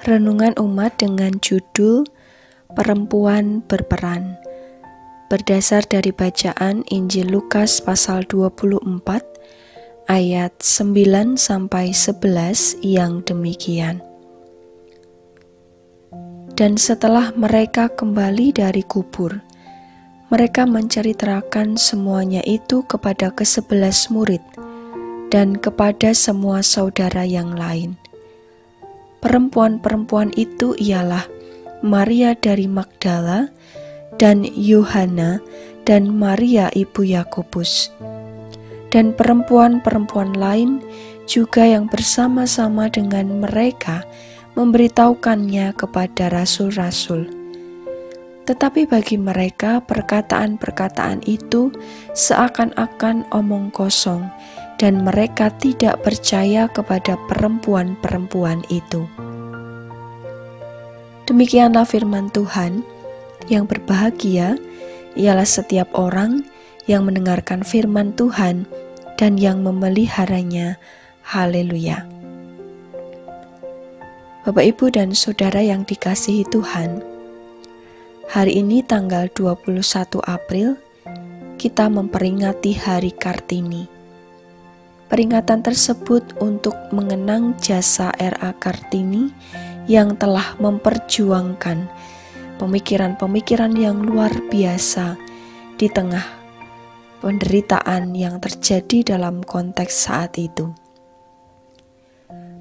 Renungan Umat dengan judul Perempuan Berperan, berdasar dari bacaan Injil Lukas pasal 24 ayat 9-11 yang demikian. Dan setelah mereka kembali dari kubur, mereka menceritakan semuanya itu kepada ke-11 murid dan kepada semua saudara yang lain. Perempuan-perempuan itu ialah Maria dari Magdala dan Yohana dan Maria ibu Yakobus, dan perempuan-perempuan lain juga yang bersama-sama dengan mereka memberitahukannya kepada rasul-rasul. Tetapi bagi mereka perkataan-perkataan itu seakan-akan omong kosong, dan mereka tidak percaya kepada perempuan-perempuan itu. Demikianlah firman Tuhan. Yang berbahagia ialah setiap orang yang mendengarkan firman Tuhan dan yang memeliharanya. Haleluya. Bapak, Ibu, dan Saudara yang dikasihi Tuhan, hari ini tanggal 21 April, kita memperingati Hari Kartini. Peringatan tersebut untuk mengenang jasa R.A. Kartini yang telah memperjuangkan pemikiran-pemikiran yang luar biasa di tengah penderitaan yang terjadi dalam konteks saat itu.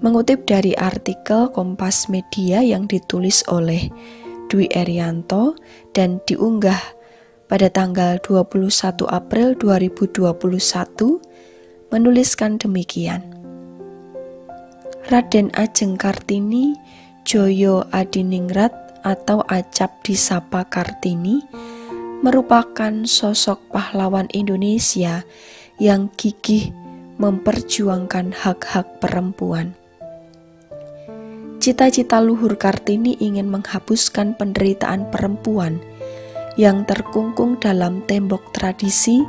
Mengutip dari artikel Kompas Media yang ditulis oleh Dwi Erianto dan diunggah pada tanggal 21 April 2021, menuliskan demikian. Raden Ajeng Kartini Joyo Adiningrat atau acap disapa Kartini merupakan sosok pahlawan Indonesia yang gigih memperjuangkan hak-hak perempuan. Cita-cita luhur Kartini ingin menghapuskan penderitaan perempuan yang terkungkung dalam tembok tradisi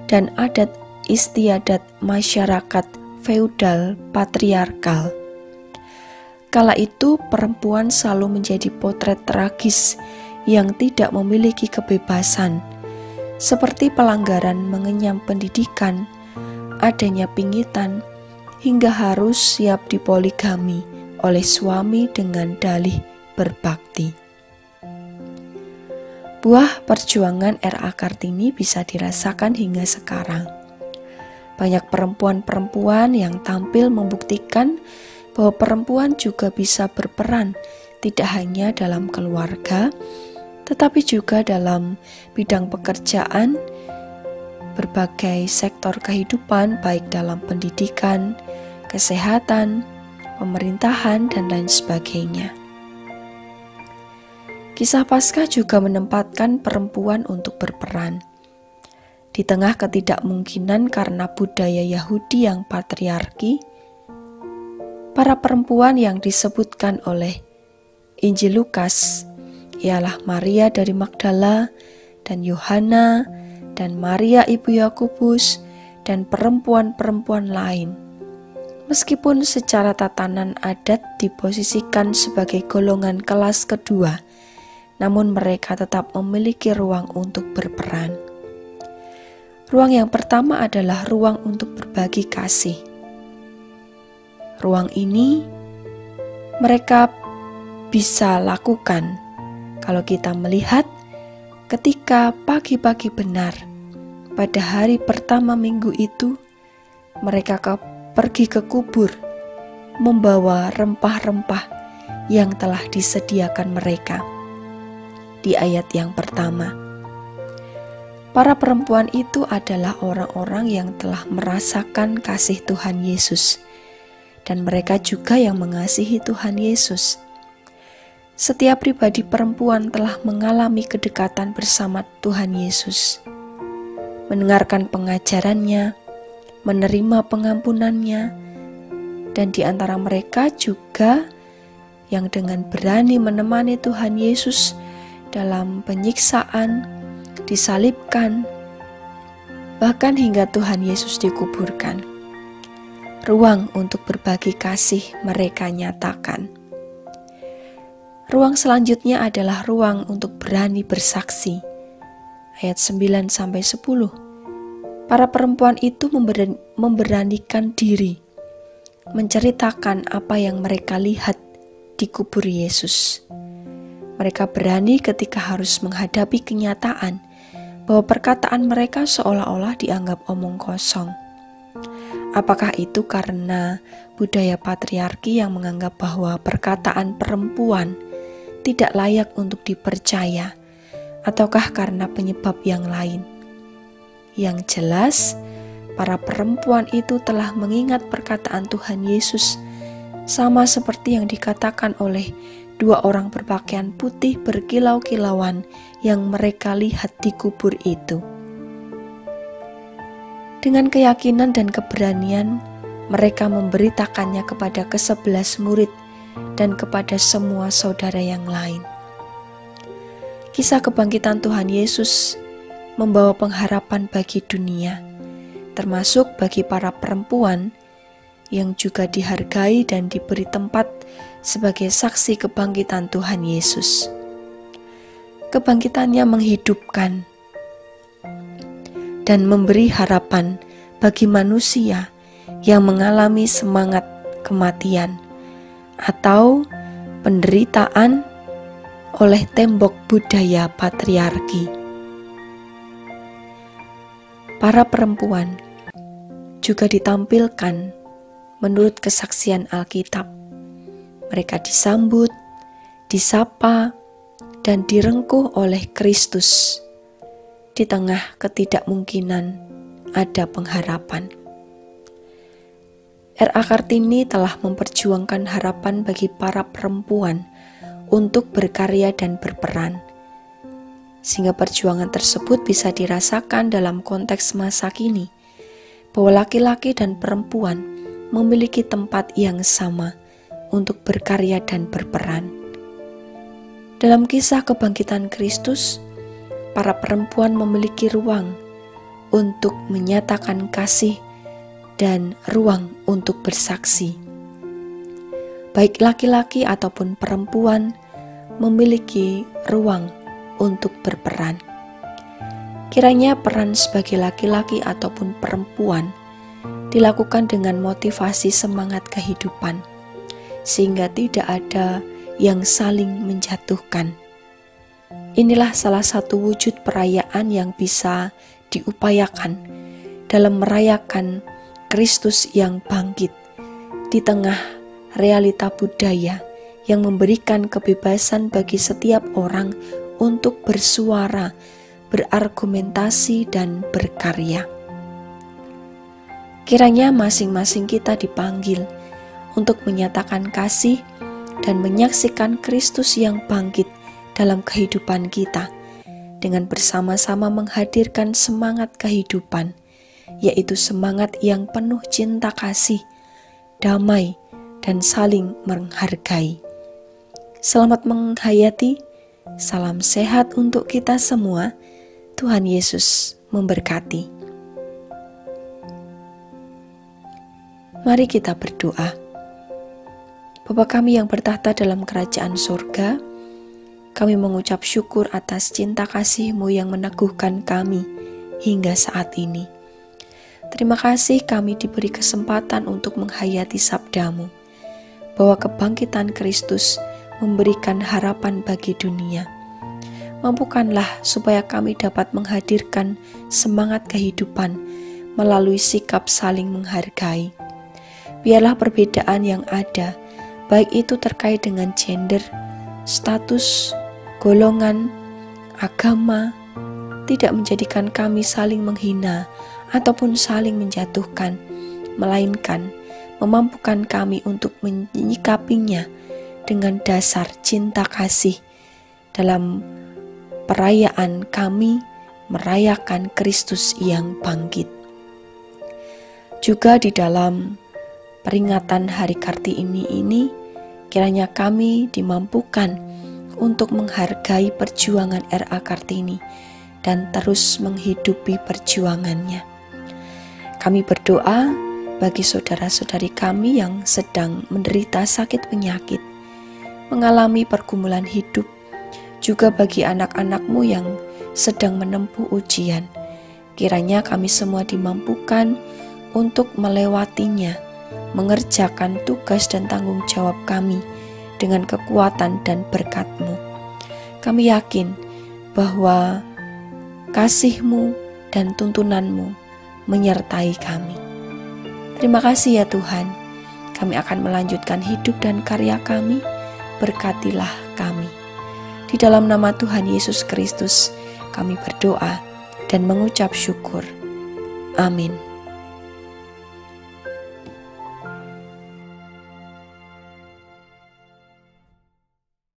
dan adat istiadat masyarakat feudal patriarkal. Kala itu perempuan selalu menjadi potret tragis yang tidak memiliki kebebasan, seperti pelanggaran mengenyam pendidikan, adanya pingitan, hingga harus siap dipoligami oleh suami dengan dalih berbakti. Buah perjuangan R.A. Kartini bisa dirasakan hingga sekarang. Banyak perempuan-perempuan yang tampil membuktikan bahwa perempuan juga bisa berperan tidak hanya dalam keluarga, tetapi juga dalam bidang pekerjaan, berbagai sektor kehidupan baik dalam pendidikan, kesehatan, pemerintahan, dan lain sebagainya. Kisah Paskah juga menempatkan perempuan untuk berperan. Di tengah ketidakmungkinan karena budaya Yahudi yang patriarki, para perempuan yang disebutkan oleh Injil Lukas ialah Maria dari Magdala dan Yohana dan Maria ibu Yakobus dan perempuan-perempuan lain. Meskipun secara tatanan adat diposisikan sebagai golongan kelas kedua, namun mereka tetap memiliki ruang untuk berperan. Ruang yang pertama adalah ruang untuk berbagi kasih. Ruang ini mereka bisa lakukan kalau kita melihat ketika pagi-pagi benar pada hari pertama minggu itu, mereka pergi ke kubur membawa rempah-rempah yang telah disediakan mereka. Di ayat yang pertama, para perempuan itu adalah orang-orang yang telah merasakan kasih Tuhan Yesus, dan mereka juga yang mengasihi Tuhan Yesus. Setiap pribadi perempuan telah mengalami kedekatan bersama Tuhan Yesus, mendengarkan pengajarannya, menerima pengampunannya, dan di antara mereka juga yang dengan berani menemani Tuhan Yesus dalam penyiksaan, disalibkan, bahkan hingga Tuhan Yesus dikuburkan. Ruang untuk berbagi kasih mereka nyatakan. Ruang selanjutnya adalah ruang untuk berani bersaksi. Ayat 9-10. Para perempuan itu memberanikan diri, menceritakan apa yang mereka lihat di kubur Yesus. Mereka berani ketika harus menghadapi kenyataan bahwa perkataan mereka seolah-olah dianggap omong kosong. Apakah itu karena budaya patriarki yang menganggap bahwa perkataan perempuan tidak layak untuk dipercaya, ataukah karena penyebab yang lain? Yang jelas, para perempuan itu telah mengingat perkataan Tuhan Yesus, sama seperti yang dikatakan oleh dua orang berpakaian putih berkilau-kilauan yang mereka lihat di kubur itu. Dengan keyakinan dan keberanian, mereka memberitakannya kepada ke-11 murid dan kepada semua saudara yang lain. Kisah kebangkitan Tuhan Yesus membawa pengharapan bagi dunia, termasuk bagi para perempuan yang juga dihargai dan diberi tempat sebagai saksi kebangkitan Tuhan Yesus. Kebangkitannya menghidupkan dan memberi harapan bagi manusia yang mengalami semangat kematian atau penderitaan oleh tembok budaya patriarki. Para perempuan juga ditampilkan menurut kesaksian Alkitab. Mereka disambut, disapa, dan direngkuh oleh Kristus. Di tengah ketidakmungkinan ada pengharapan. R.A. Kartini telah memperjuangkan harapan bagi para perempuan untuk berkarya dan berperan, sehingga perjuangan tersebut bisa dirasakan dalam konteks masa kini, bahwa laki-laki dan perempuan memiliki tempat yang sama untuk berkarya dan berperan. Dalam kisah kebangkitan Kristus, para perempuan memiliki ruang untuk menyatakan kasih dan ruang untuk bersaksi. Baik laki-laki ataupun perempuan memiliki ruang untuk berperan. Kiranya peran sebagai laki-laki ataupun perempuan dilakukan dengan motivasi semangat kehidupan, sehingga tidak ada yang saling menjatuhkan. Inilah salah satu wujud perayaan yang bisa diupayakan dalam merayakan Kristus yang bangkit di tengah realita budaya yang memberikan kebebasan bagi setiap orang untuk bersuara, berargumentasi, dan berkarya. Kiranya masing-masing kita dipanggil untuk menyatakan kasih dan menyaksikan Kristus yang bangkit dalam kehidupan kita, dengan bersama-sama menghadirkan semangat kehidupan, yaitu semangat yang penuh cinta kasih, damai, dan saling menghargai. Selamat menghayati, salam sehat untuk kita semua. Tuhan Yesus memberkati. Mari kita berdoa. Bapa kami yang bertahta dalam kerajaan surga, kami mengucap syukur atas cinta kasih-Mu yang meneguhkan kami hingga saat ini. Terima kasih kami diberi kesempatan untuk menghayati sabda-Mu, bahwa kebangkitan Kristus memberikan harapan bagi dunia. Mampukanlah supaya kami dapat menghadirkan semangat kehidupan melalui sikap saling menghargai. Biarlah perbedaan yang ada, baik itu terkait dengan gender, status, golongan, agama, tidak menjadikan kami saling menghina ataupun saling menjatuhkan, melainkan memampukan kami untuk menyikapinya dengan dasar cinta kasih dalam perayaan kami merayakan Kristus yang bangkit. Juga di dalam peringatan Hari Kartini ini, kiranya kami dimampukan untuk menghargai perjuangan R.A. Kartini dan terus menghidupi perjuangannya. Kami berdoa bagi saudara-saudari kami yang sedang menderita sakit penyakit. mengalami pergumulan hidup, juga bagi anak-anak-Mu yang sedang menempuh ujian. Kiranya kami semua dimampukan untuk melewatinya, mengerjakan tugas dan tanggung jawab kami dengan kekuatan dan berkat-Mu. Kami yakin bahwa kasih-Mu dan tuntunan-Mu menyertai kami. Terima kasih ya Tuhan, kami akan melanjutkan hidup dan karya kami, berkatilah kami. Di dalam nama Tuhan Yesus Kristus kami berdoa dan mengucap syukur. Amin.